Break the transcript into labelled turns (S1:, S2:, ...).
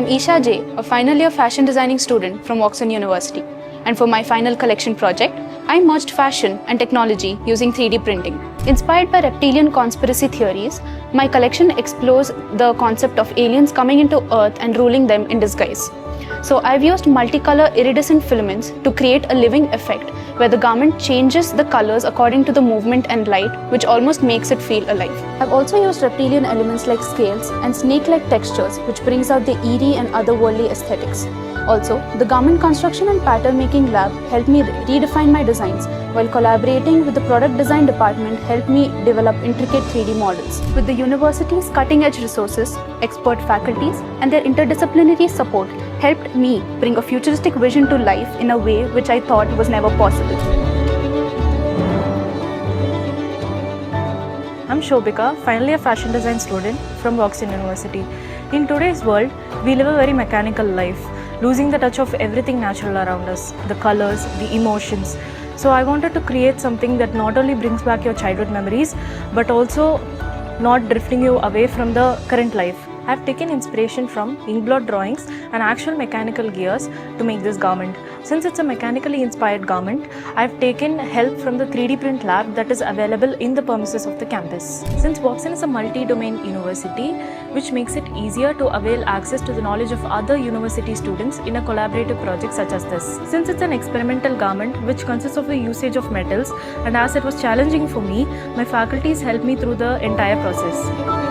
S1: I'm Esha J, a final year fashion designing student from Woxsen University. And for my final collection project, I merged fashion and technology using 3D printing. Inspired by reptilian conspiracy theories, my collection explores the concept of aliens coming into Earth and ruling them in disguise. So I've used multicolor iridescent filaments to create a living effect where the garment changes the colors according to the movement and light, which almost makes it feel alive. I've also used reptilian elements like scales and snake-like textures, which brings out the eerie and otherworldly aesthetics. Also, the garment construction and pattern making lab helped me redefine my designs, while collaborating with the product design department helped me develop intricate 3D models. With the university's cutting-edge resources, expert faculties, and their interdisciplinary support helped me bring a futuristic vision to life in a way which I thought was never possible.
S2: I'm Sobhika, finally a fashion design student from Woxsen University. In today's world, we live a very mechanical life, losing the touch of everything natural around us, the colors, the emotions. So I wanted to create something that not only brings back your childhood memories, but also not drifting you away from the current life. I've taken inspiration from inkblot drawings and actual mechanical gears to make this garment. Since it's a mechanically inspired garment, I've taken help from the 3D print lab that is available in the premises of the campus. Since Woxsen is a multi-domain university, which makes it easier to avail access to the knowledge of other university students in a collaborative project such as this. Since it's an experimental garment which consists of the usage of metals, and as it was challenging for me, my faculties helped me through the entire process.